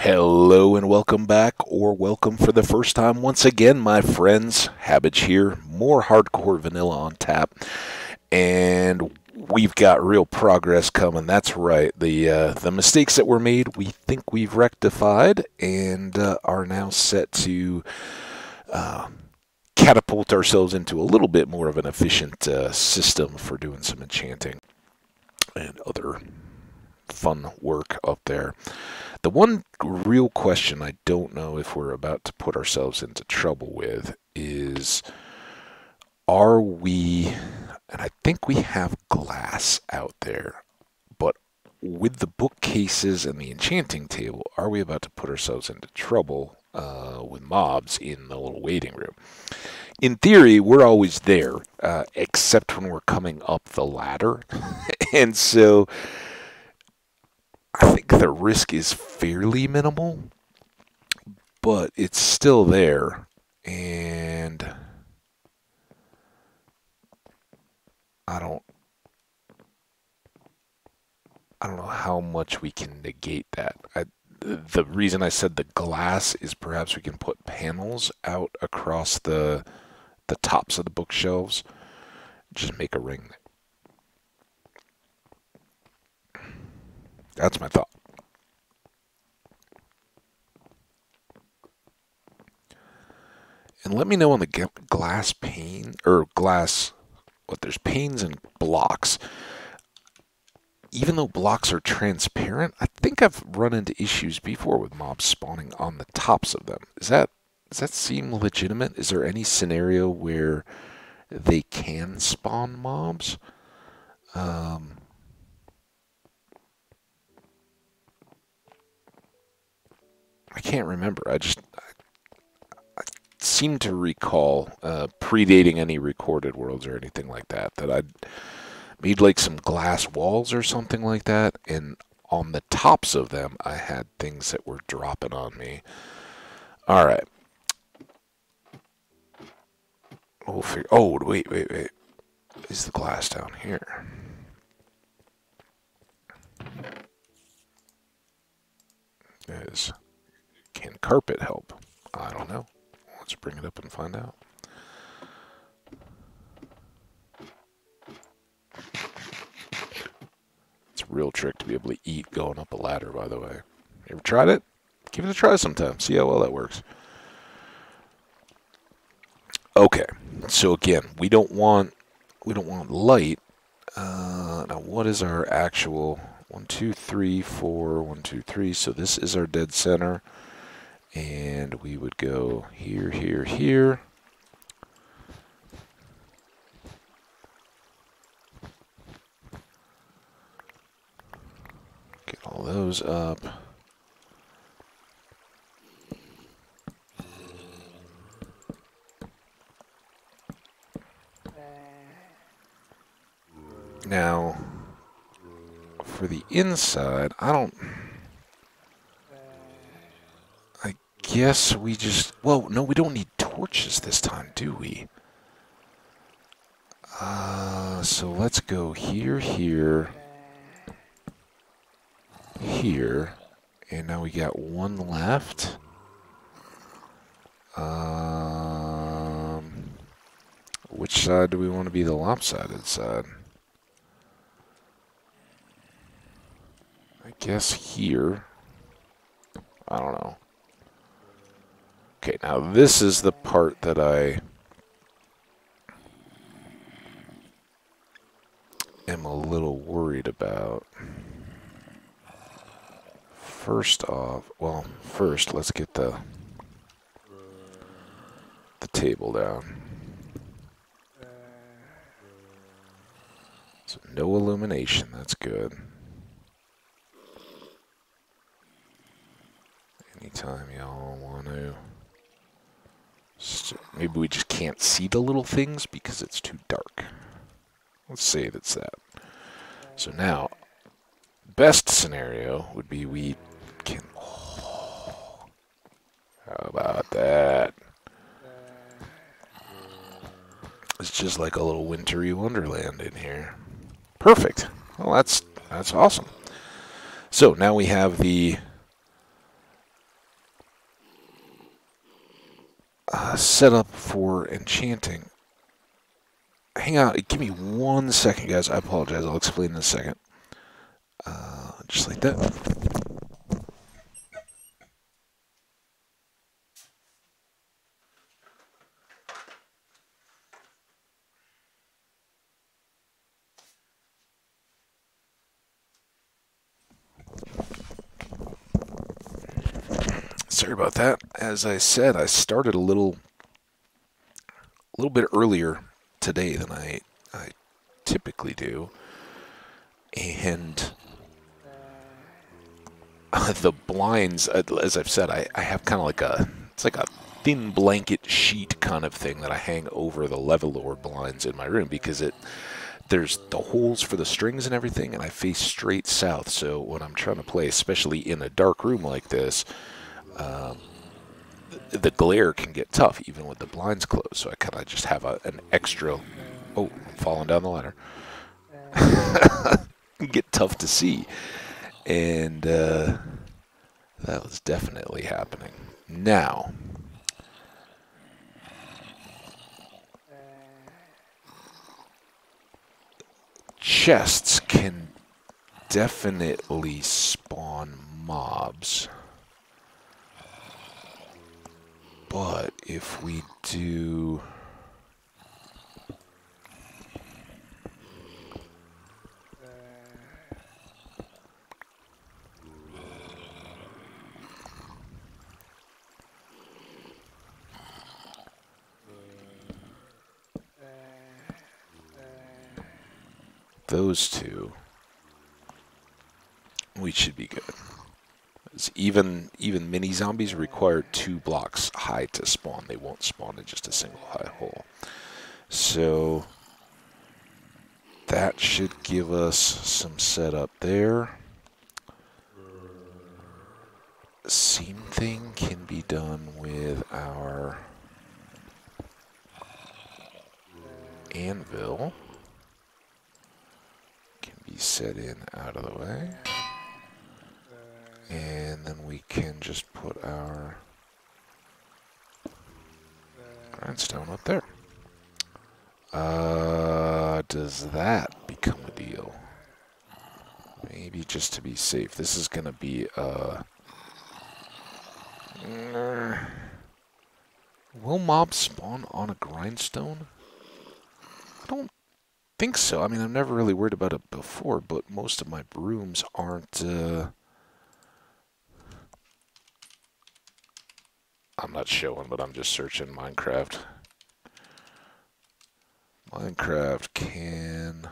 Hello and welcome back, or welcome for the first time once again, my friends. Hambbage here, more hardcore vanilla on tap, and we've got real progress coming. That's right. The mistakes that were made, we think we've rectified, and are now set to uh, catapult ourselves into a little bit more of an efficient system for doing some enchanting and other fun work up there. The one real question I don't know if we're about to put ourselves into trouble with is, are we, and I think we have glass out there, but with the bookcases and the enchanting table, are we about to put ourselves into trouble with mobs in the little waiting room? In theory, we're always there, except when we're coming up the ladder. And so I think the risk is fairly minimal, but it's still there, and I don't know how much we can negate that. The reason I said the glass is perhaps we can put panels out across the tops of the bookshelves, just make a ring. That's my thought. And let me know on the glass pane, or glass, what, there's panes and blocks. Even though blocks are transparent, I think I've run into issues before with mobs spawning on the tops of them. Does that seem legitimate? Is there any scenario where they can spawn mobs? I can't remember. I seem to recall, predating any recorded worlds or anything like that, that I'd made like some glass walls or something like that, and on the tops of them I had things that were dropping on me. Alright. We'll figure. Oh, wait. Is the glass down here? Is. Can carpet help? I don't know. Let's bring it up and find out. It's a real trick to be able to eat going up a ladder, by the way. You ever tried it? Give it a try sometime. See how well that works. Okay. So again, we don't want light. Now what is our actual 1, 2, 3, 4, 1, 2, 3? So this is our dead center. And we would go here, here, here. Get all those up. Now, for the inside, I guess we just, well, no, we don't need torches this time, do we? So let's go here, here, here, and now we got one left. Which side do we want to be the lopsided side? I guess here. I don't know. Okay, now this is the part that I am a little worried about. First off, well, first let's get the table down. So no illumination, that's good. Anytime y'all want to. Maybe we just can't see the little things because it's too dark. Let's say that's that. So now, best scenario would be we can... Oh, how about that? It's just like a little wintry wonderland in here. Perfect. Well, that's awesome. So now we have the setup for enchanting. Hang on, give me 1 second, guys. I apologize. I'll explain in a second. Just like that. Sorry about that. As I said, I started a little bit earlier today than I typically do, and the blinds, as I've said, I have kind of like it's like a thin blanket sheet kind of thing that I hang over the leveler blinds in my room because there's the holes for the strings and everything, and I face straight south. So when I'm trying to play, especially in a dark room like this, the glare can get tough even with the blinds closed. So I kind of just have an extra. Oh, I'm falling down the ladder. Get tough to see, and that was definitely happening. Now, chests can definitely spawn mobs, but if we do those two, we should be good. Even mini zombies require 2 blocks high to spawn. They won't spawn in just a single high hole. So that should give us some setup there. Same thing can be done with our anvil. Can be set in out of the way. And then we can just put our grindstone up there. Does that become a deal? Maybe just to be safe. This is going to be will mobs spawn on a grindstone? I don't think so. I mean, I've never really worried about it before, but most of my rooms aren't... I'm not showing, but I'm just searching Minecraft. Minecraft can...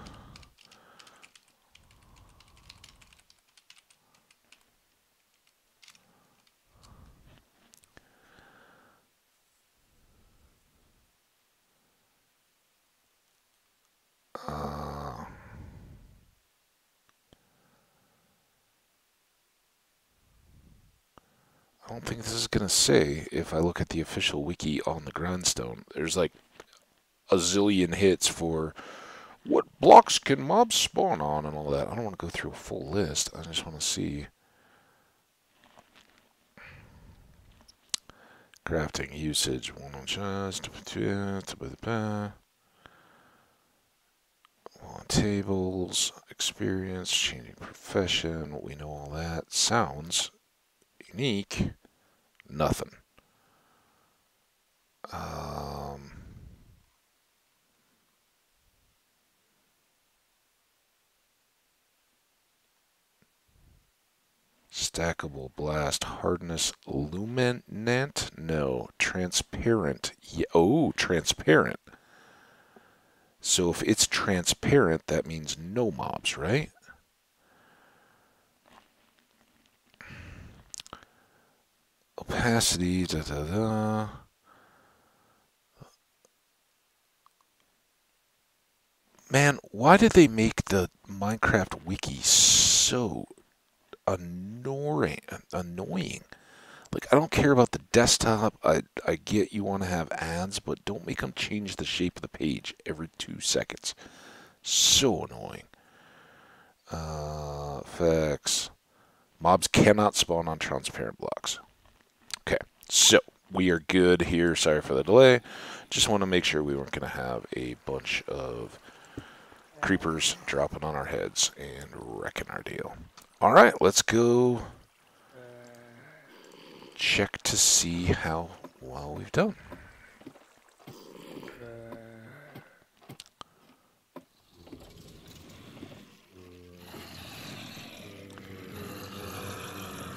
I don't think this is going to say, if I look at the official wiki on the grindstone, there's like a zillion hits for what blocks can mobs spawn on and all that. I don't want to go through a full list. I just want to see. Crafting usage. One on chest. On tables. Experience. Changing profession. We know all that. Sounds. Unique. Nothing. Stackable blast. Hardness. Luminant? No. Transparent. Yeah. Oh, transparent. So if it's transparent, that means no mobs, right? Opacity, da da da. Man, why did they make the Minecraft wiki so annoying? Like, I don't care about the desktop. I get you want to have ads, but don't make them change the shape of the page every 2 seconds. So annoying. Effects. Mobs cannot spawn on transparent blocks. Okay, so we are good here. Sorry for the delay. Just want to make sure we weren't going to have a bunch of creepers dropping on our heads and wrecking our deal. All right, let's go check to see how well we've done.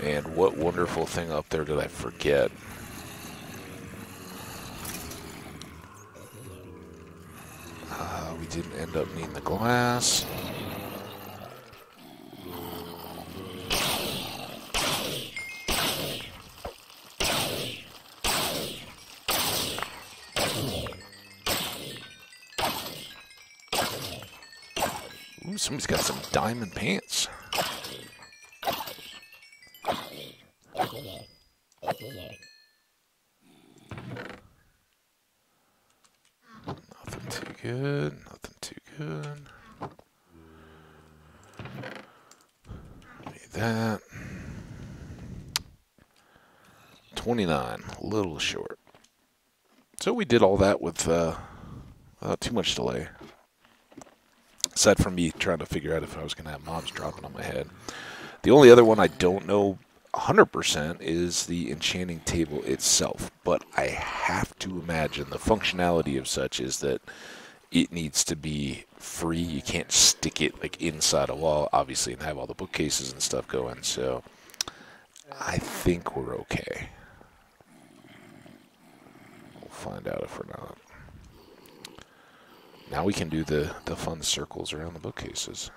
And what wonderful thing up there did I forget? We didn't end up needing the glass. Ooh, somebody's got some diamond pants. Nothing too good. Nothing too good. Need that. 29, a little short. So we did all that with without too much delay. Aside from me trying to figure out if I was going to have mobs dropping on my head. The only other one I don't know 100% is the enchanting table itself. But I have to imagine the functionality of such is that it needs to be free. You can't stick it like inside a wall, obviously, and have all the bookcases and stuff going. So I think we're okay. We'll find out if we're not. Now we can do the fun circles around the bookcases.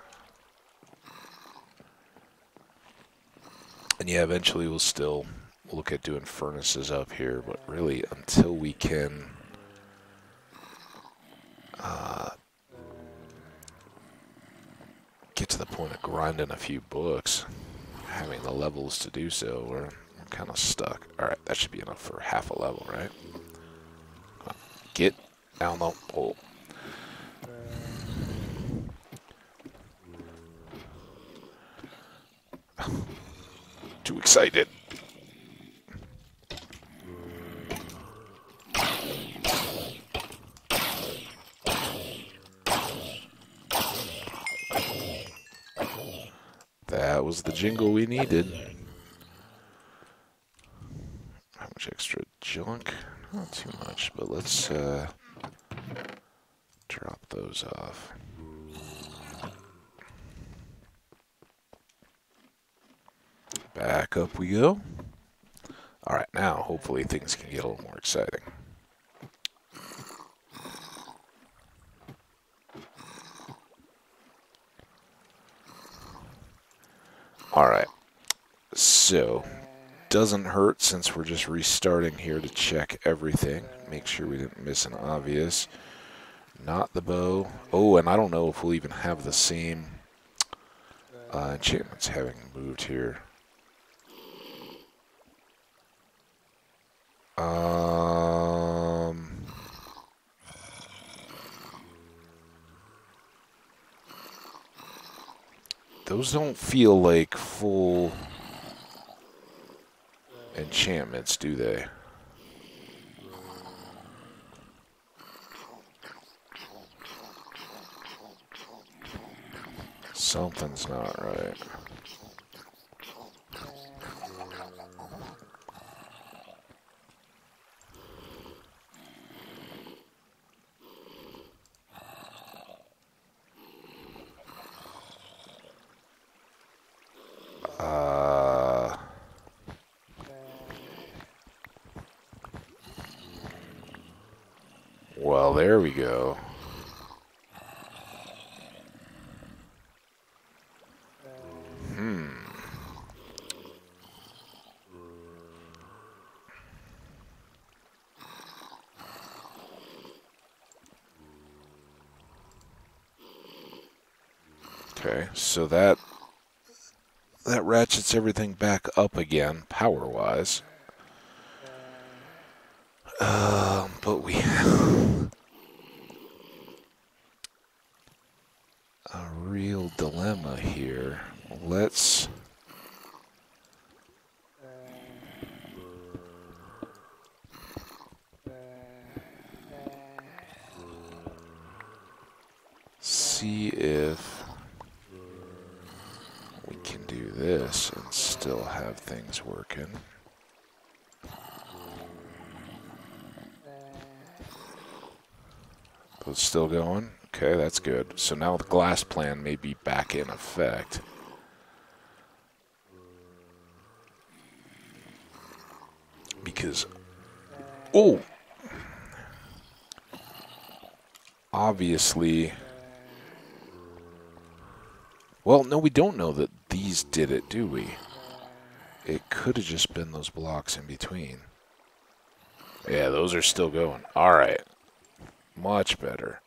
And yeah, eventually we'll look at doing furnaces up here, but really until we can get to the point of grinding a few books, having the levels to do so, we're kind of stuck. Alright, that should be enough for half a level, right? Get down the hole. Too excited. That was the jingle we needed. How much extra junk? Not too much, but let's drop those off. Back up we go. Alright, now hopefully things can get a little more exciting. Alright, so doesn't hurt since we're just restarting here to check everything. Make sure we didn't miss an obvious. Not the bow. Oh, and I don't know if we'll even have the same enchantments having moved here. Those don't feel like full enchantments, do they? Something's not right. Well, there we go. Okay, so that ratchets everything back up again, power-wise. But we have a real dilemma here. Let's... see if we can do this and still have things working. Those still going? Okay, that's good. So now the glass plan may be back in effect. Because, oh! Obviously, well, no, we don't know that these did it, do we? It could have just been those blocks in between. Yeah, those are still going. All right. Much better.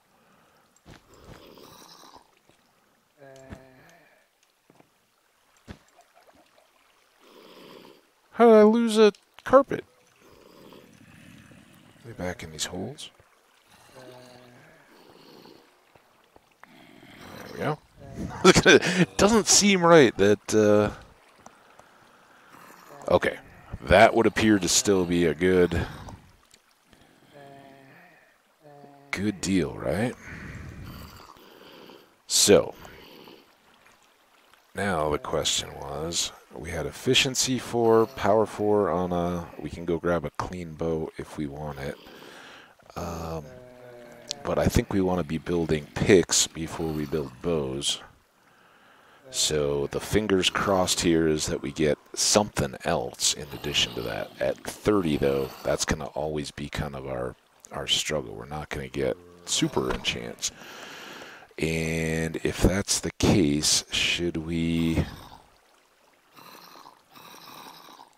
How did I lose a carpet? Are they back in these holes? There we go. It doesn't seem right that... Okay. That would appear to still be a good deal, right? So, now the question was, we had efficiency 4, power 4 on a... We can go grab a clean bow if we want it. But I think we want to be building picks before we build bows. So the fingers crossed here is that we get something else in addition to that. At 30, though, that's going to always be kind of our struggle. We're not going to get super enchants. And if that's the case, should we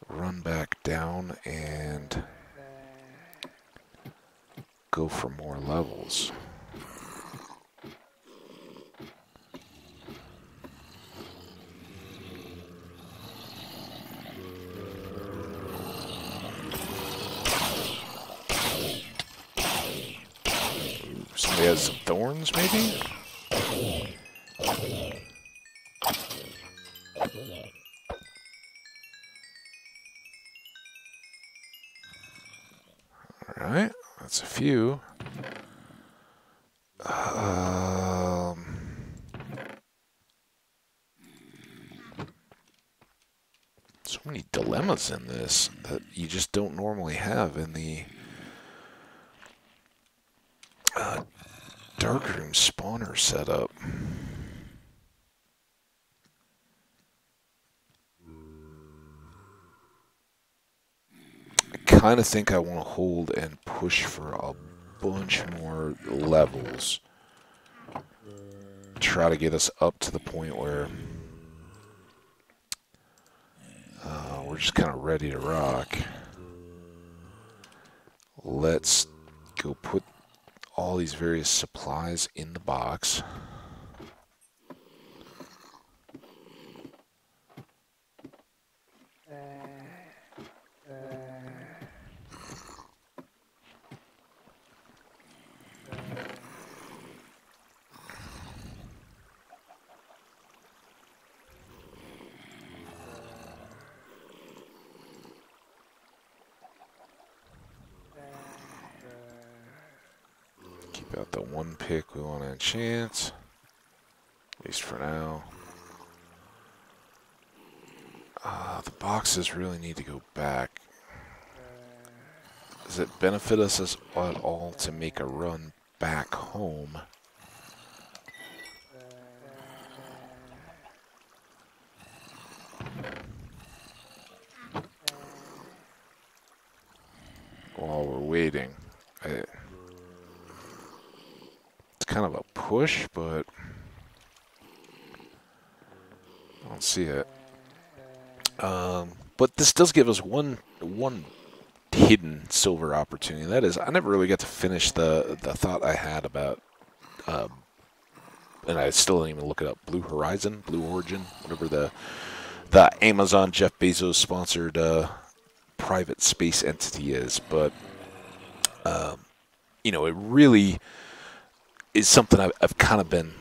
run back down and go for more levels? Somebody has some thorns, maybe? Alright, that's a few. So many dilemmas in this that you just don't normally have in the darkroom spawner setup. I kind of think I want to hold and push for a bunch more levels. Try to get us up to the point where we're just kind of ready to rock. Let's go put all these various supplies in the box. Got the one pick we want to enchant, at least for now. The boxes really need to go back. Does it benefit us at all to make a run back home? While we're waiting. Kind of a push, but I don't see it. But this does give us one hidden silver opportunity. That is, I never really got to finish the thought I had about, and I still didn't even look it up. Blue Horizon, Blue Origin, whatever the Amazon Jeff Bezos sponsored private space entity is. But you know, it really is something I've kind of been,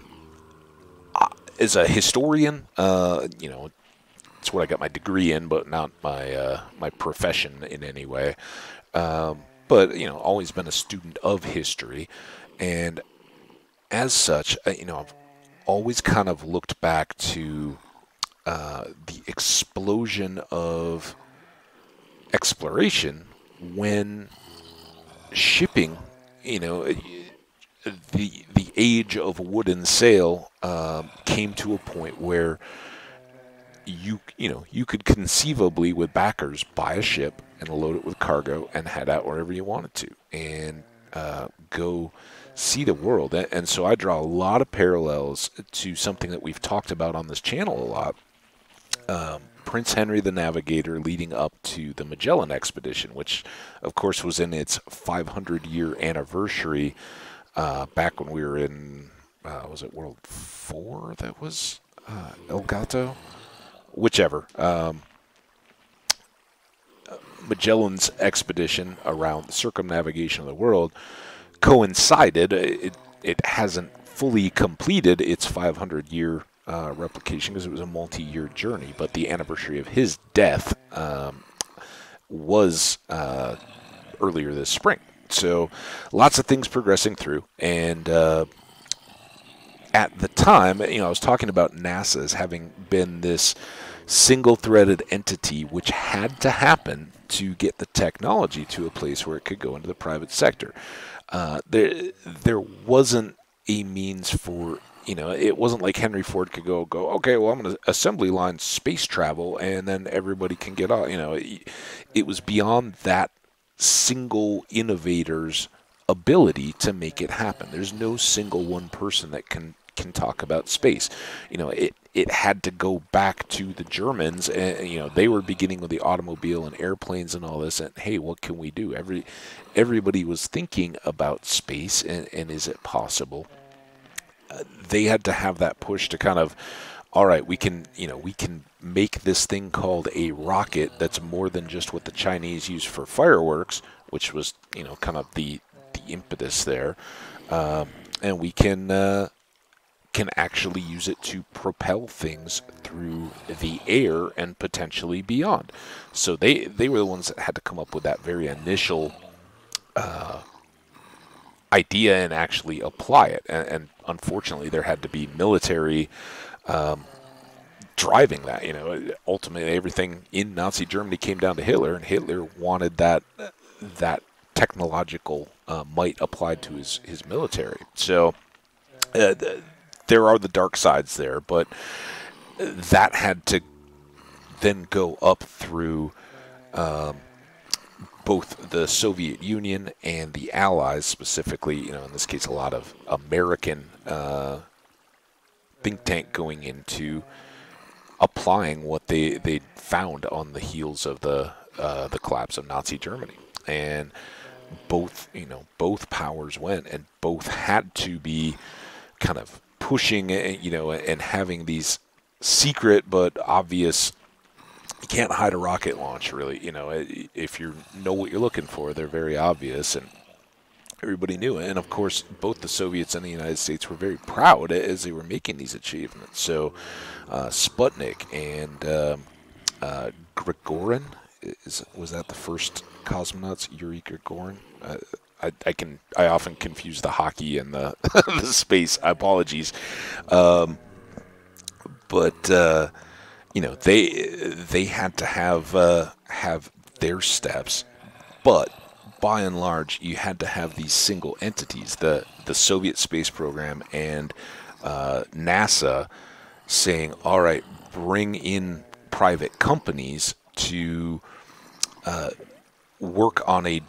as a historian, you know, it's what I got my degree in, but not my my profession in any way. But, you know, always been a student of history. And as such, you know, I've always kind of looked back to the explosion of exploration when shipping, you know, the age of wooden sail came to a point where you could conceivably, with backers, buy a ship and load it with cargo and head out wherever you wanted to and go see the world. And so I draw a lot of parallels to something that we've talked about on this channel a lot. Prince Henry the Navigator leading up to the Magellan expedition, which of course was in its 500-year anniversary back when we were in, was it World 4 that was El Gato? Whichever. Magellan's expedition around the circumnavigation of the world coincided. It hasn't fully completed its 500-year replication because it was a multi-year journey, but the anniversary of his death was earlier this spring. So lots of things progressing through, and at the time, I was talking about NASA as having been this single-threaded entity which had to happen to get the technology to a place where it could go into the private sector. There wasn't a means for, it wasn't like Henry Ford could go, okay, well, I'm going to assembly line space travel, and then everybody can get on. It was beyond that single innovator's ability to make it happen. There's no single one person that can talk about space. It had to go back to the Germans, and they were beginning with the automobile and airplanes and all this, and hey, what can we do? Everybody was thinking about space, and is it possible? They had to have that push to kind of, all right, we can make this thing called a rocket that's more than just what the Chinese use for fireworks, which was kind of the impetus there, and we can actually use it to propel things through the air and potentially beyond. So they were the ones that had to come up with that very initial idea and actually apply it. And unfortunately, there had to be military driving that. Ultimately, everything in Nazi Germany came down to Hitler, and Hitler wanted that technological might applied to his military. So there are the dark sides there, but that had to then go up through both the Soviet Union and the Allies, specifically, in this case, a lot of American think tank going into applying what they found on the heels of the collapse of Nazi Germany. And both powers went, and both had to be kind of pushing, and having these secret but obvious. You can't hide a rocket launch, really. If you know what you're looking for, they're very obvious, and everybody knew it. And of course, both the Soviets and the United States were very proud as they were making these achievements. So, Sputnik and Gagarin, was that the first cosmonauts? Yuri Gagarin. I often confuse the hockey and the the space. Apologies, but they had to have their steps, but by and large, you had to have these single entities, the Soviet space program and NASA, saying, all right, bring in private companies to work on a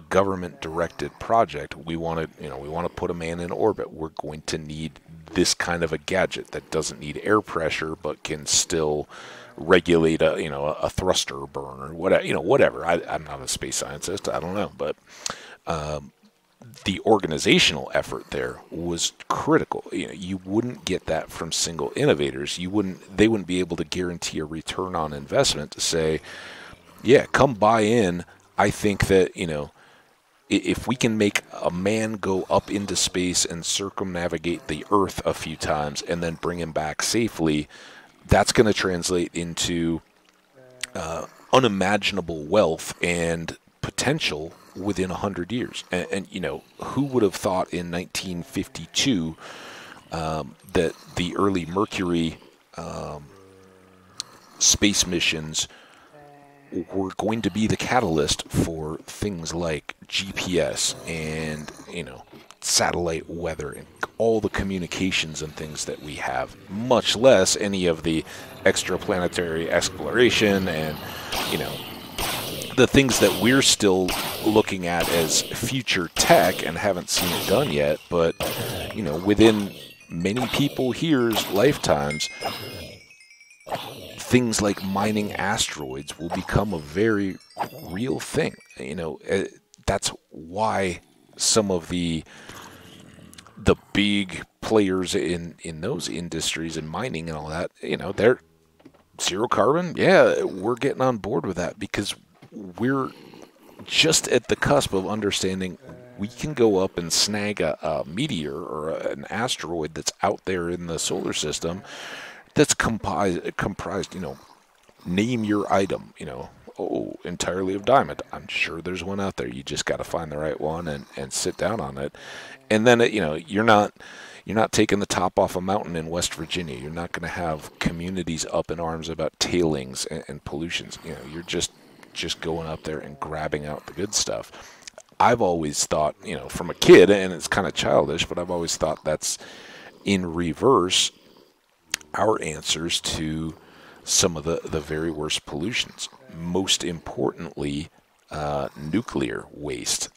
government-directed project. We want to put a man in orbit. We're going to need this kind of a gadget that doesn't need air pressure but can still regulate a thruster burn or whatever. I'm not a space scientist. I don't know, but the organizational effort there was critical. You wouldn't get that from single innovators. They wouldn't be able to guarantee a return on investment to say, yeah, come buy in. I think that, if we can make a man go up into space and circumnavigate the Earth a few times and then bring him back safely, that's going to translate into unimaginable wealth and potential within 100 years. And who would have thought in 1952 that the early Mercury space missions were going to be the catalyst for things like GPS and, satellite weather and all the communications and things that we have, much less any of the extraplanetary exploration and, the things that we're still looking at as future tech and haven't seen it done yet. But, within many people here's lifetimes, things like mining asteroids will become a very real thing. That's why some of the big players in those industries and mining and all that, they're zero carbon. Yeah, we're getting on board with that because we're just at the cusp of understanding we can go up and snag a meteor or an asteroid that's out there in the solar system that's comprised, name your item, entirely of diamond. I'm sure there's one out there. You just got to find the right one and sit down on it. And then, you're not taking the top off a mountain in West Virginia. You're not going to have communities up in arms about tailings and pollutions. You're just going up there and grabbing out the good stuff. I've always thought, from a kid, and it's kind of childish, but I've always thought that's in reverse our answers to some of the very worst pollutions. Most importantly, nuclear waste.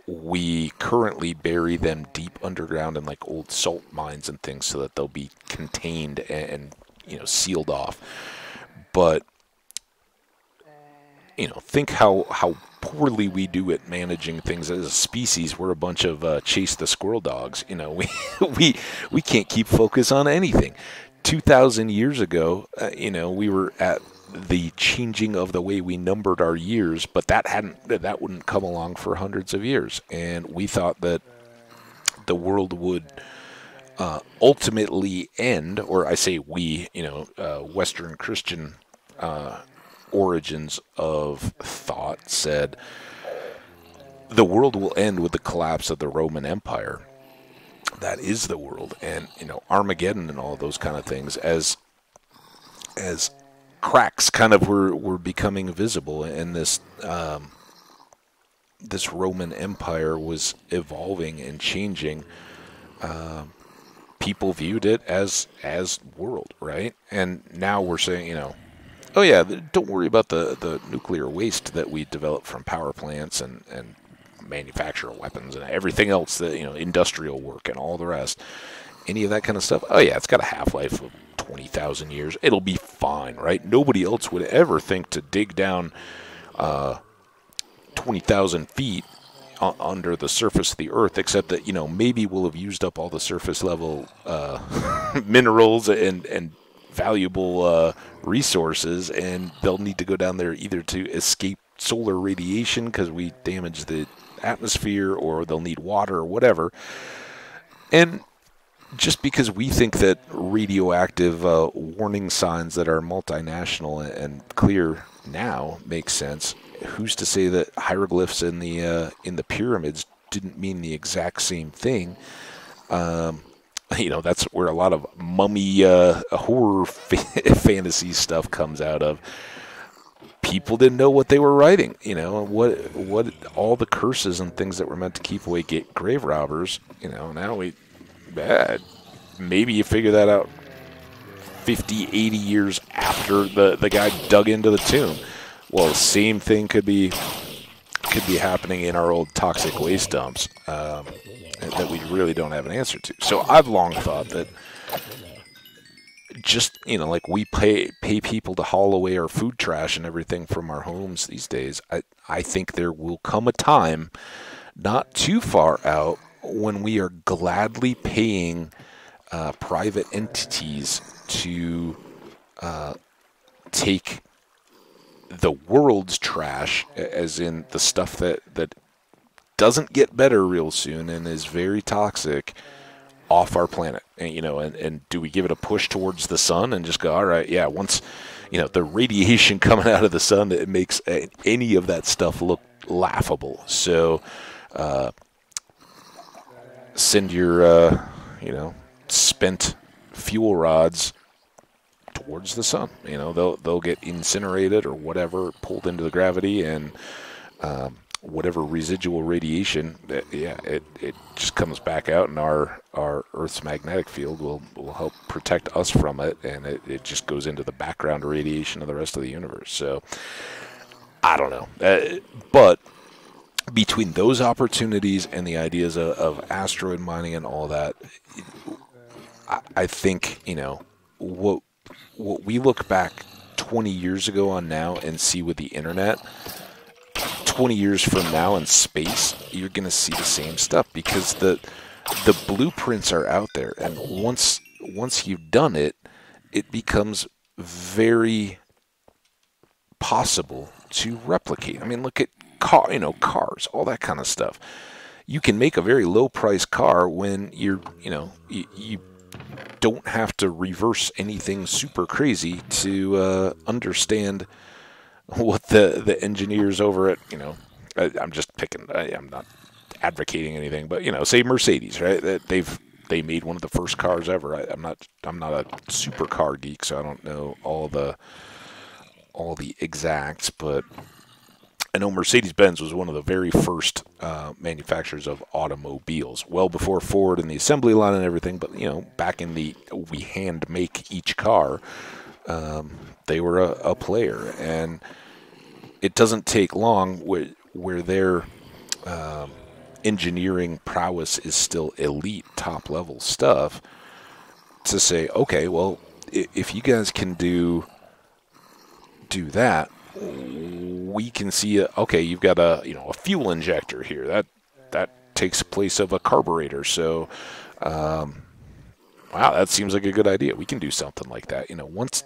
We currently bury them deep underground in like old salt mines and things so that they'll be contained and sealed off. But think how poorly we do at managing things as a species. We're a bunch of chase the squirrel dogs. We can't keep focus on anything. 2,000 years ago, we were at the changing of the way we numbered our years, but that wouldn't come along for hundreds of years. And we thought that the world would ultimately end, or I say we, Western Christian origins of thought said the world will end with the collapse of the Roman Empire. That is the world. And, Armageddon and all those kind of things as cracks kind of were becoming visible, and this Roman Empire was evolving and changing. People viewed it as world, right? And now we're saying, oh yeah, don't worry about the nuclear waste that we develop from power plants and manufacture weapons and everything else, that industrial work and all the rest. Any of that kind of stuff. Oh yeah, it's got a half-life of 20,000 years. It'll be fine, right? Nobody else would ever think to dig down 20,000 feet under the surface of the Earth, except that maybe we'll have used up all the surface level minerals and valuable resources, and they'll need to go down there either to escape solar radiation because we damaged the atmosphere, or they'll need water or whatever. And just because we think that radioactive warning signs that are multinational and clear now make sense, who's to say that hieroglyphs in the pyramids didn't mean the exact same thing? That's where a lot of mummy horror fantasy stuff comes out of. People didn't know what they were writing, what all the curses and things that were meant to keep away grave robbers. Now maybe you figure that out 50, 80 years after the guy dug into the tomb. Well, the same thing could be happening in our old toxic waste dumps that we really don't have an answer to. So I've long thought that just, like we pay people to haul away our food trash and everything from our homes these days, I think there will come a time not too far out when we are gladly paying private entities to take the world's trash, as in the stuff that doesn't get better real soon and is very toxic, off our planet. And do we give it a push towards the sun and just go, all right, yeah, once the radiation coming out of the sun, it makes any of that stuff look laughable. So send your spent fuel rods towards the sun. They'll get incinerated or whatever, pulled into the gravity, and whatever residual radiation, it just comes back out, and our Earth's magnetic field will help protect us from it, and it just goes into the background radiation of the rest of the universe. So I don't know, but between those opportunities and the ideas of asteroid mining and all that, I think what we look back 20 years ago on now and see with the internet, 20 years from now in space, you're going to see the same stuff, because the blueprints are out there, and once you've done it, it becomes very possible to replicate. I mean, look at cars, all that kind of stuff. You can make a very low-priced car when you don't have to reverse anything super crazy to understand what the engineers over at, I'm just picking, I'm not advocating anything, but say Mercedes, right? They made one of the first cars ever. I'm not a super car geek, so I don't know all the exacts, but I know Mercedes-Benz was one of the very first manufacturers of automobiles, well before Ford and the assembly line and everything. But back in we hand make each car, they were a player, and it doesn't take long where their engineering prowess is still elite, top level stuff, to say, okay, well, if you guys can do that, we can see okay, you've got a fuel injector here that takes place of a carburetor. So, wow, that seems like a good idea. We can do something like that. Once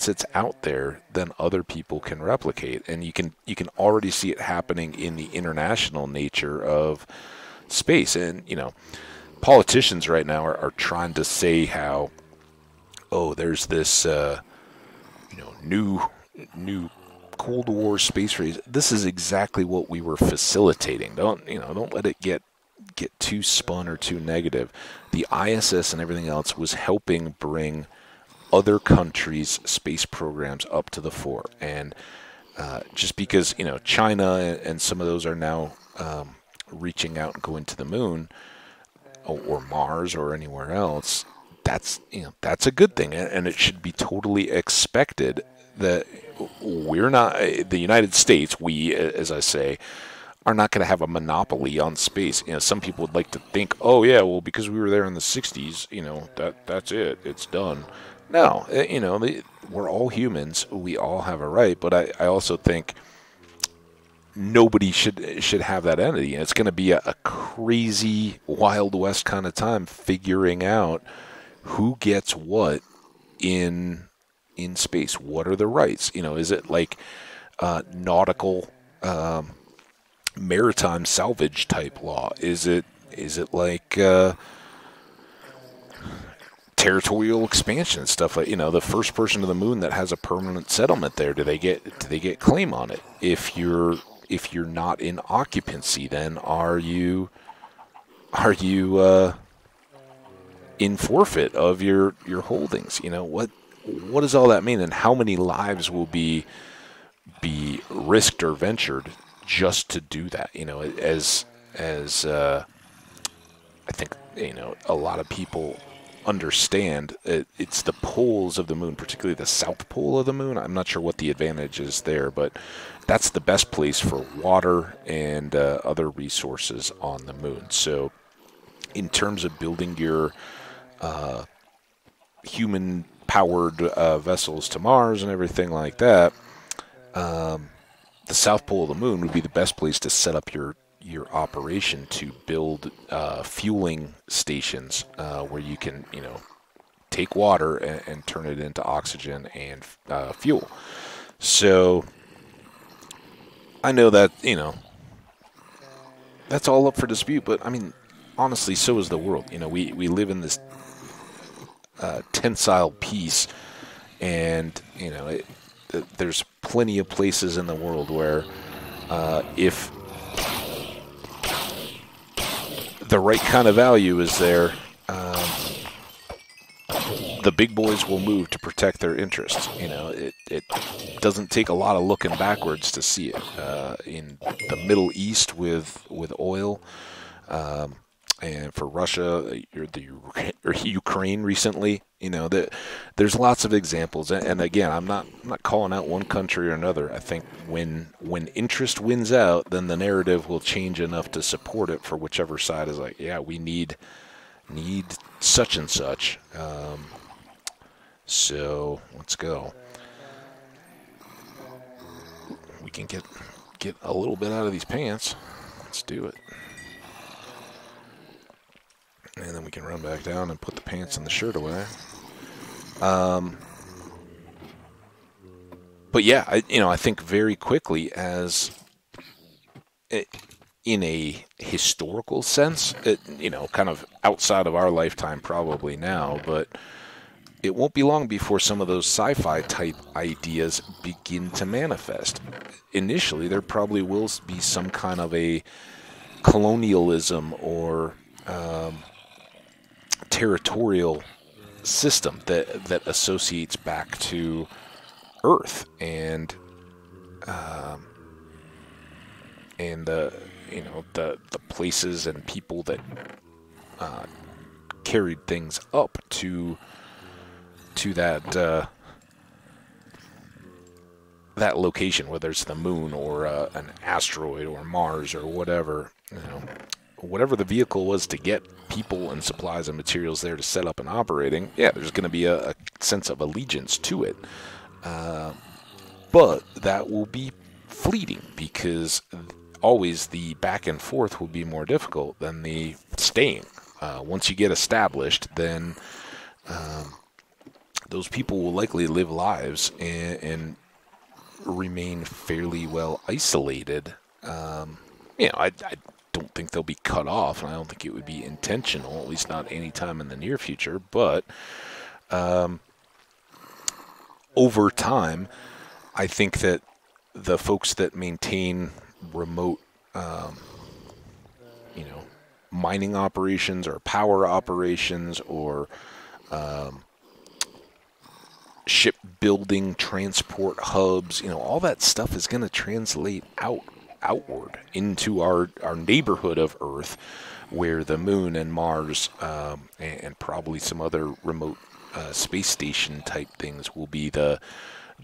it's out there, then other people can replicate, and you can already see it happening in the international nature of space. And politicians right now are trying to say how, there's this new Cold War space race. This is exactly what we were facilitating. Don't let it get too spun or too negative. The ISS and everything else was helping bring other countries' space programs up to the fore. And just because China and some of those are now reaching out and going to the moon or Mars or anywhere else, that's a good thing, and it should be totally expected that we're not, the United States, we, as I say, are not going to have a monopoly on space. Some people would like to think, oh yeah, well, because we were there in the 60s, that's it, it's done. No, we're all humans, we all have a right, but I also think nobody should have that entity. And it's going to be a crazy Wild West kind of time figuring out who gets what in space. What are the rights? Is it like nautical maritime salvage type law? Is it like territorial expansion stuff, like the first person to the moon that has a permanent settlement there, do they get claim on it? If you're not in occupancy, then are you in forfeit of your holdings? What does all that mean, and how many lives will be risked or ventured just to do that? As I think a lot of people understand, it's the poles of the moon, particularly the south pole of the moon. I'm not sure what the advantage is there, but that's the best place for water and other resources on the moon. So in terms of building your human-powered vessels to Mars and everything like that, the south pole of the moon would be the best place to set up your operation to build fueling stations where you can take water and turn it into oxygen and fuel. So I know that that's all up for dispute, but I mean, honestly, so is the world. We live in this tensile peace, and there's plenty of places in the world where if the right kind of value is there, the big boys will move to protect their interests. It doesn't take a lot of looking backwards to see it. In the Middle East with oil, and for Russia, or Ukraine recently, there's lots of examples. And again, I'm not calling out one country or another. I think when interest wins out, then the narrative will change enough to support it for whichever side is like, yeah, we need such and such. So let's go. We can get a little bit out of these pants. Let's do it. And then we can run back down and put the pants and the shirt away. But yeah, I think very quickly, as in a historical sense, kind of outside of our lifetime probably now, but it won't be long before some of those sci-fi type ideas begin to manifest. Initially, there probably will be some kind of a colonialism or territorial system that associates back to Earth and the places and people that carried things up to that location, whether it's the moon or an asteroid or Mars or whatever. Whatever the vehicle was to get people and supplies and materials there to set up and operating, yeah, there's going to be a sense of allegiance to it. But that will be fleeting, because always the back and forth will be more difficult than the staying. Once you get established, then those people will likely live lives and remain fairly well isolated. I don't think they'll be cut off, and I don't think it would be intentional, at least not any time in the near future. But over time, I think that the folks that maintain remote, mining operations or power operations or shipbuilding, transport hubs, all that stuff is going to translate outward into our neighborhood of Earth, where the moon and Mars and probably some other remote space station type things will be the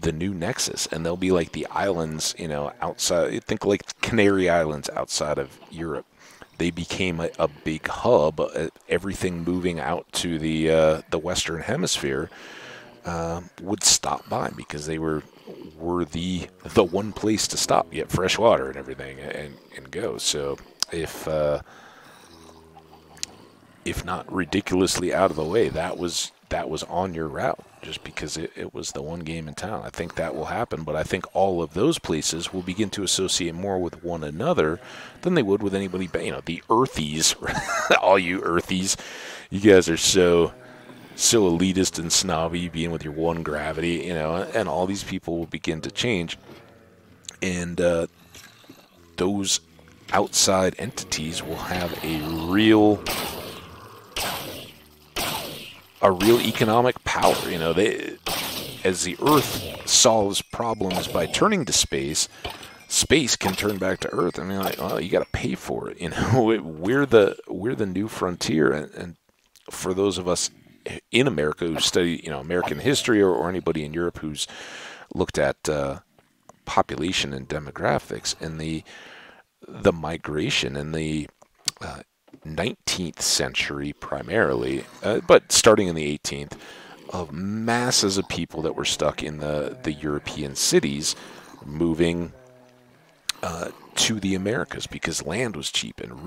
new nexus. And they'll be like the islands, outside. Think like Canary Islands outside of Europe. They became a big hub. Everything moving out to the Western Hemisphere would stop by, because they were the one place to stop, get fresh water and everything, and go. So if not ridiculously out of the way, that was on your route, just because it was the one game in town. I think that will happen, but I think all of those places will begin to associate more with one another than they would with anybody. The Earthies, all you Earthies, you guys are so elitist and snobby, being with your one gravity, and all these people will begin to change, and those outside entities will have a real economic power. As the Earth solves problems by turning to space, space can turn back to Earth. You got to pay for it. We're the new frontier, and for those of us in America who study, American history, or anybody in Europe who's looked at population and demographics, and the migration in the 19th century primarily, but starting in the 18th, of masses of people that were stuck in the European cities, moving to the Americas, because land was cheap and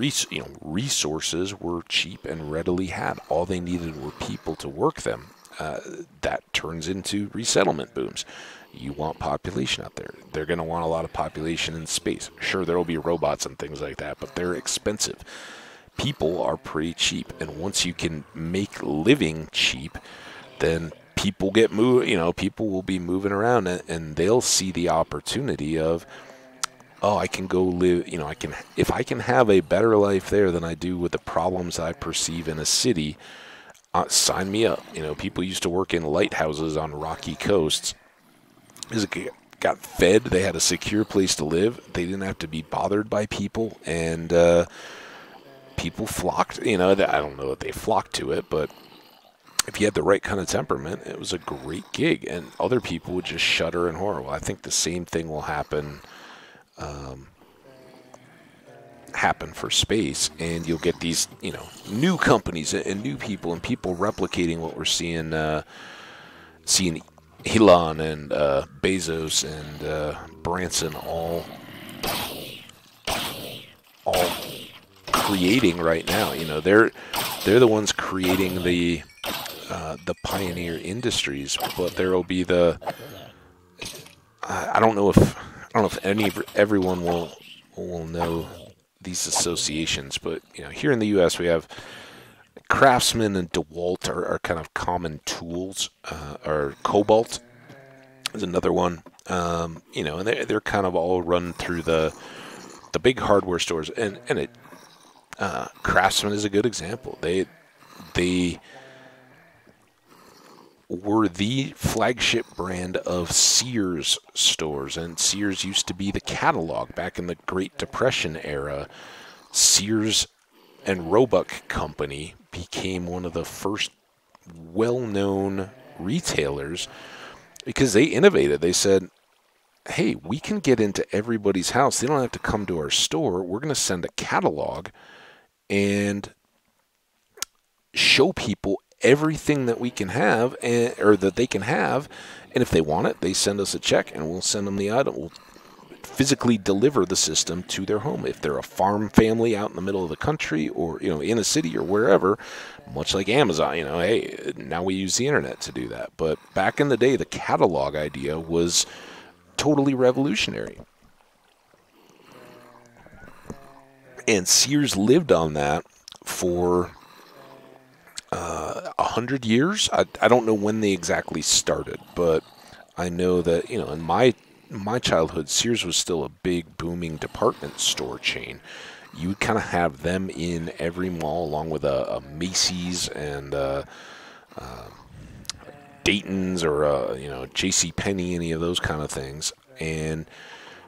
resources were cheap and readily had. All they needed were people to work them. That turns into resettlement booms. You want population out there. They're going to want a lot of population in space. Sure, there will be robots and things like that, but they're expensive. People are pretty cheap, and once you can make living cheap, then people get people will be moving around, and they'll see the opportunity of, I can go live, if I can have a better life there than I do with the problems I perceive in a city, Sign me up. People used to work in lighthouses on rocky coasts. As it got fed, they had a secure place to live. They didn't have to be bothered by people, and people flocked. I don't know that they flocked to it, but if you had the right kind of temperament, it was a great gig, and other people would just shudder in horror. Well, I think the same thing will happen for space, and you'll get these, new companies and new people and people replicating what we're seeing Elon and Bezos and Branson all creating right now. They're the ones creating the pioneer industries, but there will be I don't know if everyone will know these associations, but here in the U.S. we have Craftsman and DeWalt are kind of common tools, or Cobalt is another one, and they're kind of all run through the big hardware stores, and Craftsman is a good example. They were the flagship brand of Sears stores, and Sears used to be the catalog back in the Great Depression era. Sears and Roebuck Company became one of the first well-known retailers because they innovated. They said, hey, we can get into everybody's house. They don't have to come to our store. We're going to send a catalog and show people everything that we can have, or that they can have, and if they want it, they send us a check and we'll send them the item. We'll physically deliver the system to their home. If they're a farm family out in the middle of the country, or in a city or wherever, much like Amazon, hey, now we use the internet to do that. But back in the day, the catalog idea was totally revolutionary, and Sears lived on that for 100 years. I don't know when they exactly started, but I know that in my childhood, Sears was still a big booming department store chain. You would kind of have them in every mall, along with a Macy's and Dayton's, or J.C. Penney, any of those kind of things. And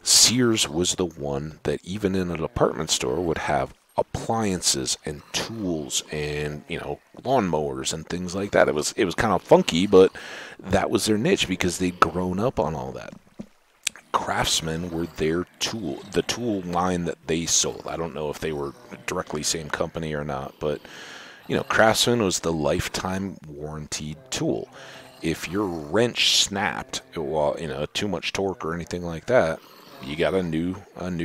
Sears was the one that even in a department store would have appliances and tools and lawnmowers and things like that. It was kind of funky, but that was their niche because they'd grown up on all that. Craftsmen were the tool line that they sold. I don't know if they were directly same company or not, but Craftsman was the lifetime warranted tool. If your wrench snapped, too much torque or anything like that, you got a new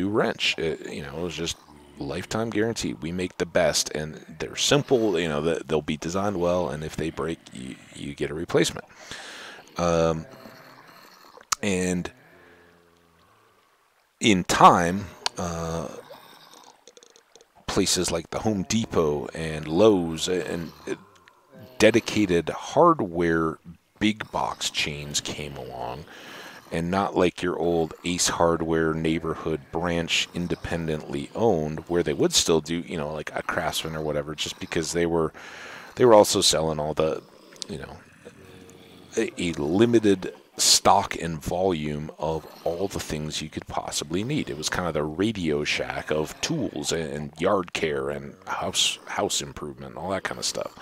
wrench. It was just lifetime guarantee. We make the best, and they're simple. They'll be designed well, and if they break, you get a replacement. And in time, places like the Home Depot and Lowe's and dedicated hardware big box chains came along, and not like your old Ace Hardware neighborhood branch independently owned, where they would still do, like a Craftsman or whatever, just because they were also selling all the, a limited stock and volume of all the things you could possibly need. It was kind of the Radio Shack of tools and yard care and house improvement and all that kind of stuff.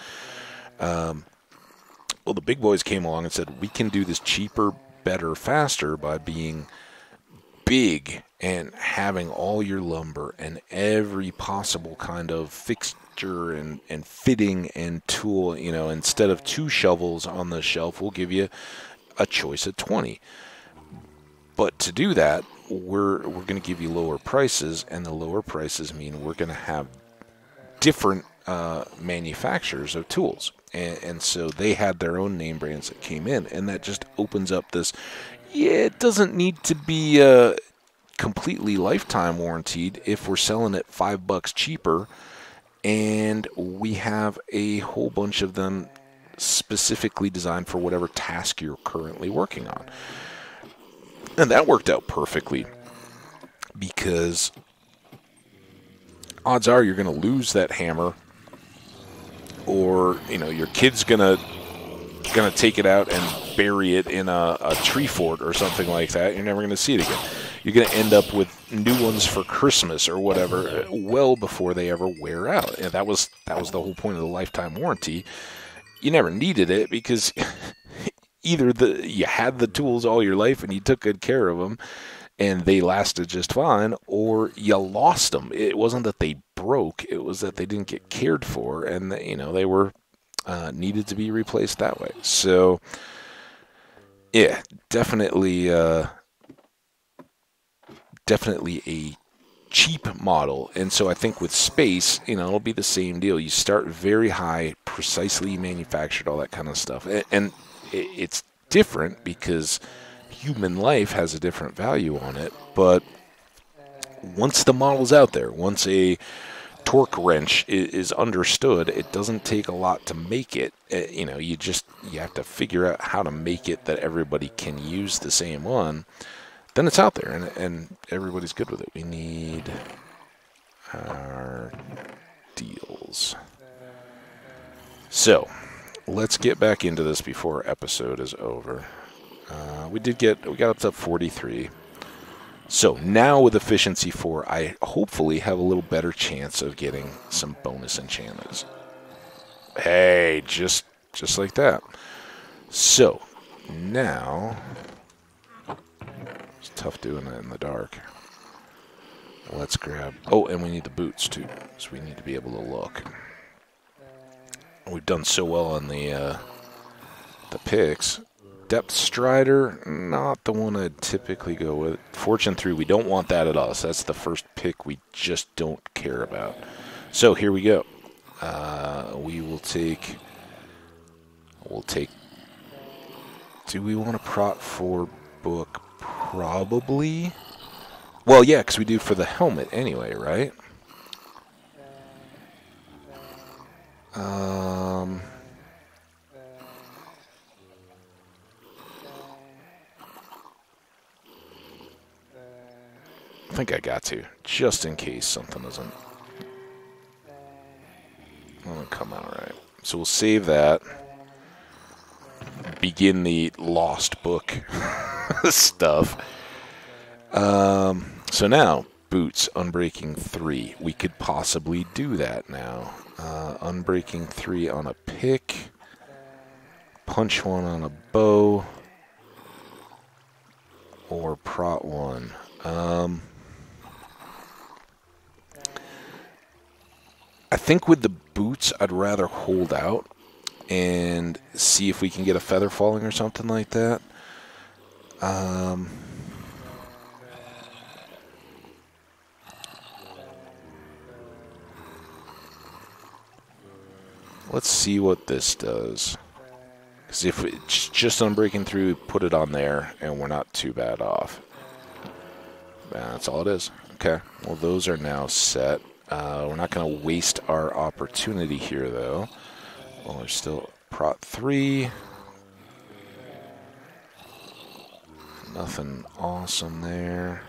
Well, the big boys came along and said, we can do this cheaper, better, faster by being big and having all your lumber and every possible kind of fixture and fitting and tool. Instead of 2 shovels on the shelf, we'll give you a choice of 20. But to do that, we're going to give you lower prices, and the lower prices mean we're going to have different manufacturers of tools. And so they had their own name brands that came in, and that just opens up this, it doesn't need to be completely lifetime warranted if we're selling it $5 cheaper, and we have a whole bunch of them specifically designed for whatever task you're currently working on. And that worked out perfectly, because odds are you're going to lose that hammer or your kid's gonna take it out and bury it in a tree fort or something like that. You're never gonna see it again. You're gonna end up with new ones for Christmas or whatever, well before they ever wear out. And that was the whole point of the lifetime warranty. You never needed it because either you had the tools all your life and you took good care of them and they lasted just fine, or you lost them. It wasn't that they broke, it was that they didn't get cared for, and they were needed to be replaced that way. So yeah, definitely a cheap model. And so I think with space, it'll be the same deal. You start very high, precisely manufactured, all that kind of stuff. And it's different because human life has a different value on it. But once the model's out there, once a torque wrench is understood, it doesn't take a lot to make it. You have to figure out how to make it that everybody can use the same one. Then it's out there, and everybody's good with it. We need our deals. So let's get back into this before our episode is over. We got up to 43. So now with efficiency 4, I hopefully have a little better chance of getting some bonus enchantments. Hey, just like that. So now it's tough doing it in the dark. Let's grab. Oh, and we need the boots too, so we need to be able to look. We've done so well on the picks. Depth Strider, not the one I'd typically go with. Fortune 3, we don't want that at all. So that's the first pick we just don't care about. So here we go. We'll take. Do we want a Prot 4 book? Probably. Well, yeah, because we do for the helmet anyway, right? I think I got to, just in case something doesn't come out right. So we'll save that. Begin the lost book stuff. So now, boots, unbreaking 3. We could possibly do that now. Unbreaking 3 on a pick. Punch 1 on a bow. Or Prot 1. I think with the boots, I'd rather hold out and see if we can get a feather falling or something like that. Let's see what this does. Because if it's just unbreaking through, put it on there, and we're not too bad off. That's all it is. Okay, well, those are now set. We're not going to waste our opportunity here, though. Well, there's still Prot 3. Nothing awesome there.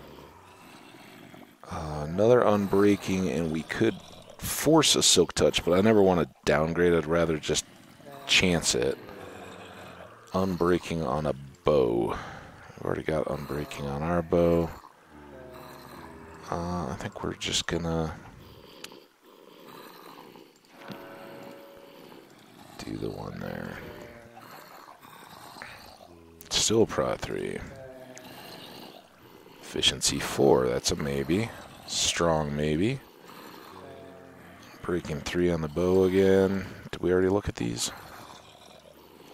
Another unbreaking, and we could force a Silk Touch, but I never want to downgrade. I'd rather just chance it. Unbreaking on a bow. We've already got unbreaking on our bow. I think we're just going to do the one there. Still Prot 3. Efficiency 4, that's a maybe. Strong maybe. Breaking 3 on the bow again. Did we already look at these?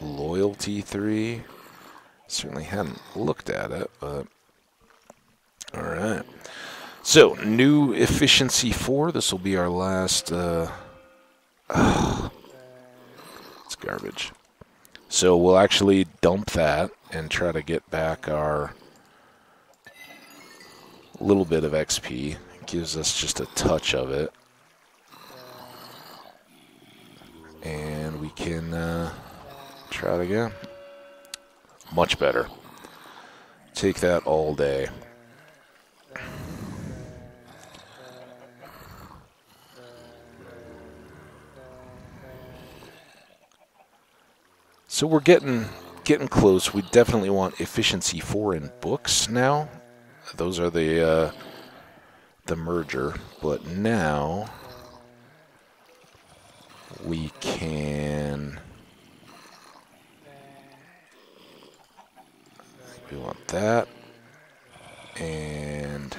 Loyalty 3. Certainly hadn't looked at it, but alright. So, new efficiency 4. This will be our last it's garbage. So we'll actually dump that and try to get back our little bit of XP. It gives us just a touch of it. And we can try it again. Much better. Take that all day. So we're getting close. We definitely want efficiency 4 in books now. Those are the merger, but now we can. We want that, and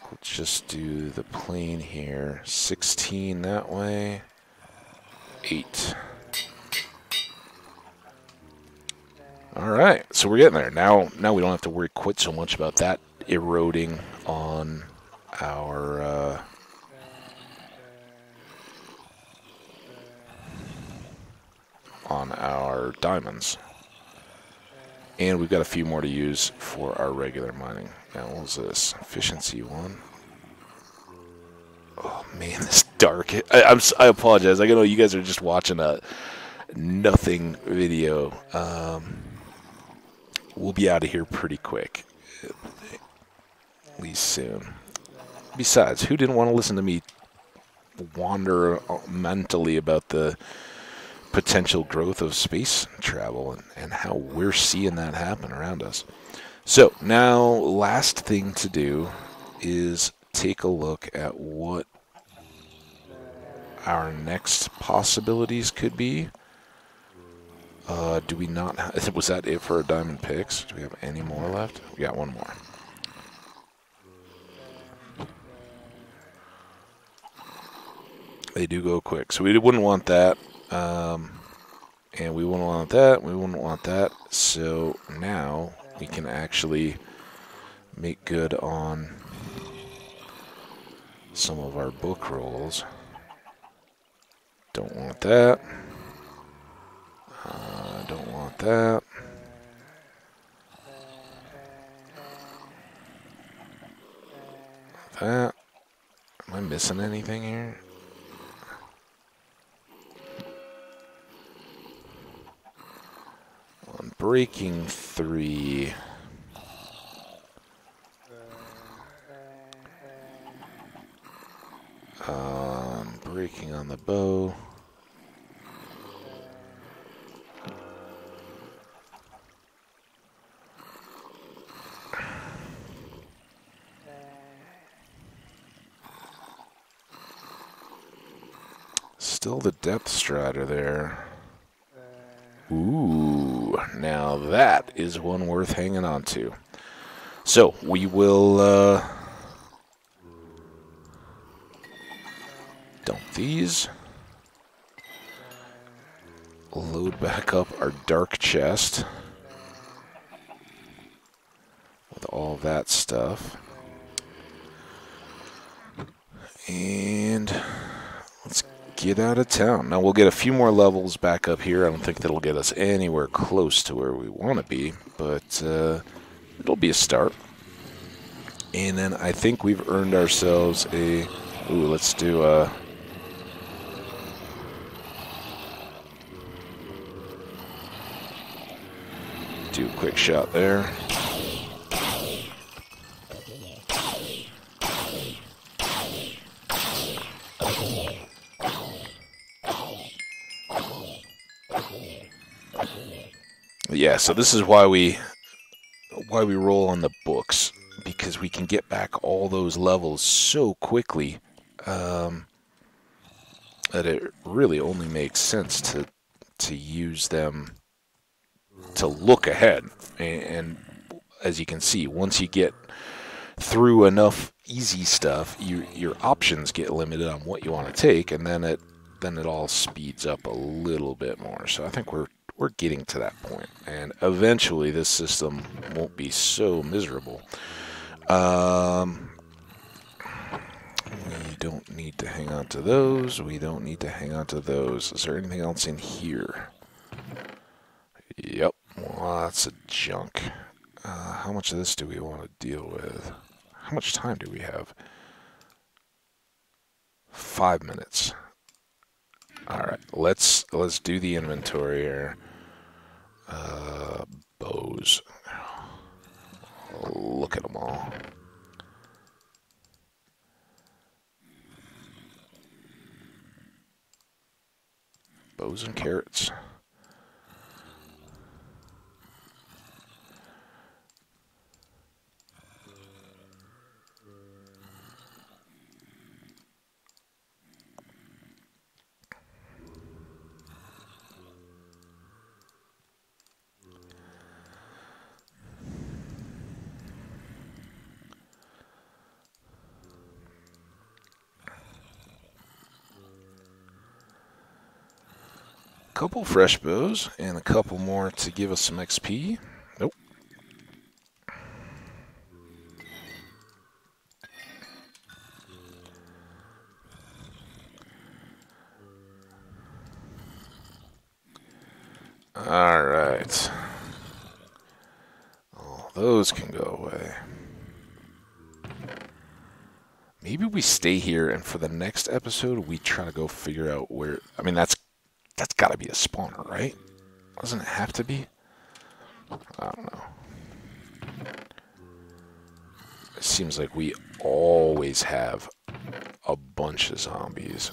let's just do the plane here. 16 that way. 8. All right, so we're getting there. Now we don't have to worry quite so much about that eroding on our diamonds. And we've got a few more to use for our regular mining. Now, what was this? Efficiency 1. Oh, man, this dark. I apologize. I know you guys are just watching a nothing video. We'll be out of here pretty quick. At least soon. Besides, who didn't want to listen to me wander mentally about the potential growth of space travel and how we're seeing that happen around us? So now, last thing to do is take a look at what our next possibilities could be. Do we not have, was that it for our diamond picks? Do we have any more left? We got one more. They do go quick, so we wouldn't want that. And we wouldn't want that. We wouldn't want that. So now we can actually make good on some of our book rolls. Don't want that. Don't want that. That. Am I missing anything here? On breaking 3. Breaking on the bow. Still the depth strider there. Ooh, now that is one worth hanging on to. So we will dump these. Load back up our dark chest with all that stuff. And let's get out of town. Now we'll get a few more levels back up here. I don't think that'll get us anywhere close to where we want to be, but it'll be a start. And then I think we've earned ourselves a... Ooh, let's do a... Do a quick shot there. Yeah, so this is why we roll on the books, because we can get back all those levels so quickly that it really only makes sense to use them to look ahead. And as you can see, once you get through enough easy stuff, your options get limited on what you want to take, and then it all speeds up a little bit more. So I think we're getting to that point, and eventually this system won't be so miserable. We don't need to hang on to those. We don't need to hang on to those. Is there anything else in here? Yep, lots of junk. How much of this do we want to deal with? How much time do we have? 5 minutes. All right, let's do the inventory here. Bows. Look at them all. bows and carrots. Couple fresh bows and a couple more to give us some XP. Nope. All right. Oh, those can go away. Maybe we stay here, and for the next episode, we try to go figure out where. I mean, that's got to be a spawner, right? Doesn't it have to be? I don't know. It seems like we always have a bunch of zombies.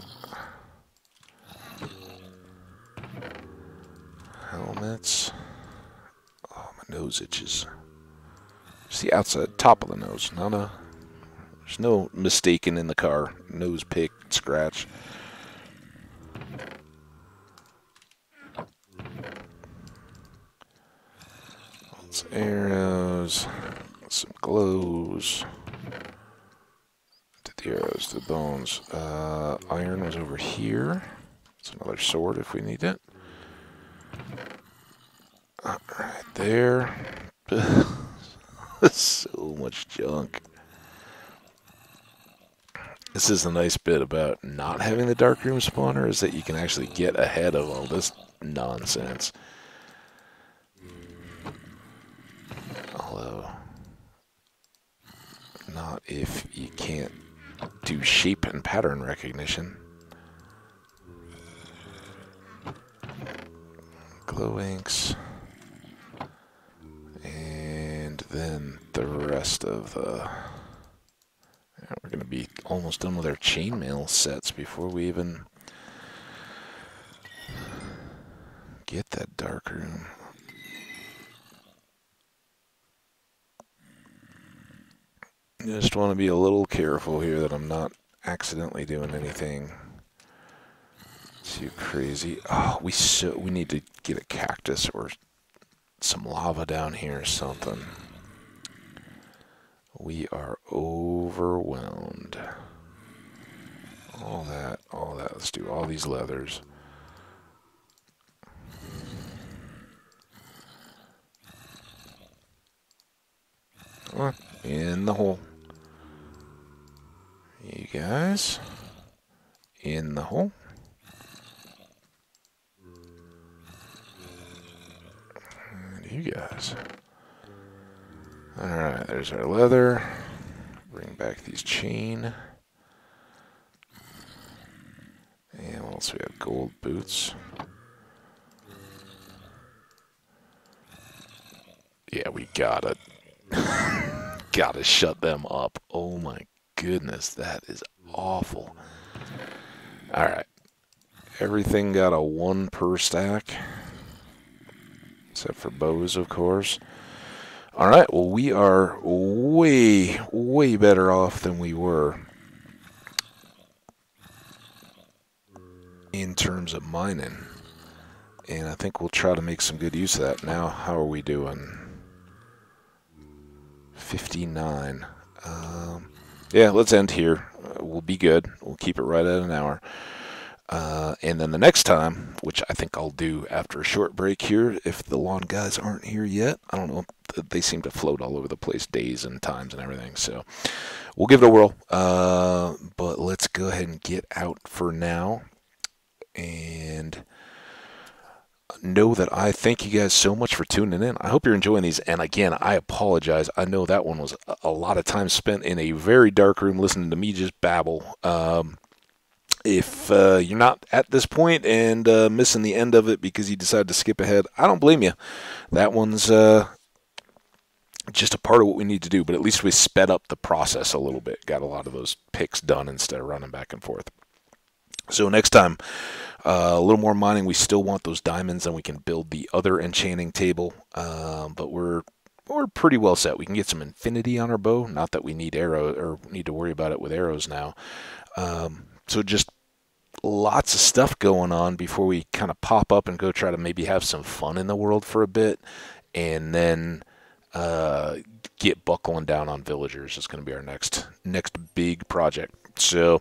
Helmets. Oh, my nose itches. It's the outside, top of the nose. There's no mistaking in the car. Nose pick, scratch. Lots of arrows. Some glows. Did the arrows, the bones. Iron was over here. It's another sword if we need it. Right there. So much junk. This is the nice bit about not having the darkroom spawner, is that you can actually get ahead of all this nonsense. Although, not if you can't do shape and pattern recognition. Glow inks. And then the rest of the... We're going to be almost done with our chainmail sets before we even get that darkroom. Just want to be a little careful here that I'm not accidentally doing anything too crazy. Oh, we need to get a cactus or some lava down here or something. We are overwhelmed. All that. Let's do all these leathers. Come on, in the hole. You guys, in the hole. And you guys. Alright, there's our leather. Bring back these chain. And what else we have? Gold boots. Yeah, we gotta shut them up. Oh my goodness, that is awful. Alright. Everything got a 1 per stack. Except for bows, of course. Alright, well, we are way, way better off than we were in terms of mining. And I think we'll try to make some good use of that. Now, how are we doing? 59. Yeah, let's end here. We'll be good. We'll keep it right at an hour. And then the next time, which I think I'll do after a short break here, if the lawn guys aren't here yet, I don't know, they seem to float all over the place, days and times and everything, so we'll give it a whirl. But let's go ahead and get out for now, and know that I thank you guys so much for tuning in. I hope you're enjoying these, and again, I apologize. I know that one was a lot of time spent in a very dark room listening to me just babble. If you're not at this point and missing the end of it because you decided to skip ahead, I don't blame you. That one's just a part of what we need to do, but at least we sped up the process a little bit. Got a lot of those picks done instead of running back and forth. So next time, a little more mining. We still want those diamonds, and we can build the other enchanting table. But we're pretty well set. We can get some infinity on our bow. Not that we need arrow or need to worry about it with arrows now. So just lots of stuff going on before we kind of pop up and go try to maybe have some fun in the world for a bit, and then get buckling down on villagers. Is going to be our next big project. So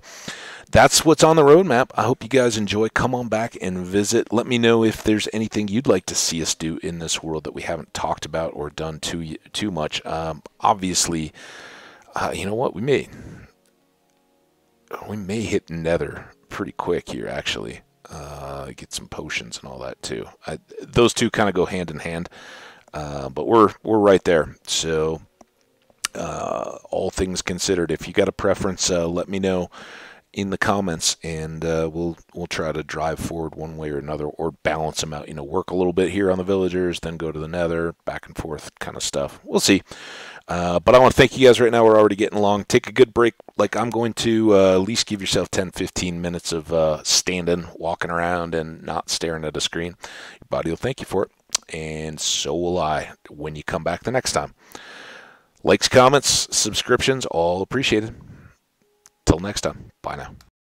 that's what's on the roadmap. I hope you guys enjoy. Come on back and visit. Let me know if there's anything you'd like to see us do in this world that we haven't talked about or done too much. Obviously, you know what? We may hit Nether pretty quick here, actually. Get some potions and all that too. Those two kind of go hand in hand, but we're right there. So, all things considered, if you got a preference, let me know in the comments, and we'll try to drive forward one way or another, or balance them out. You know, work a little bit here on the villagers, then go to the Nether, back and forth kind of stuff. We'll see. But I want to thank you guys right now. We're already getting along. Take a good break. Like I'm going to at least give yourself 10, 15 minutes of standing, walking around, and not staring at a screen. Your body will thank you for it, and so will I when you come back the next time. Likes, comments, subscriptions, all appreciated. Till next time. Bye now.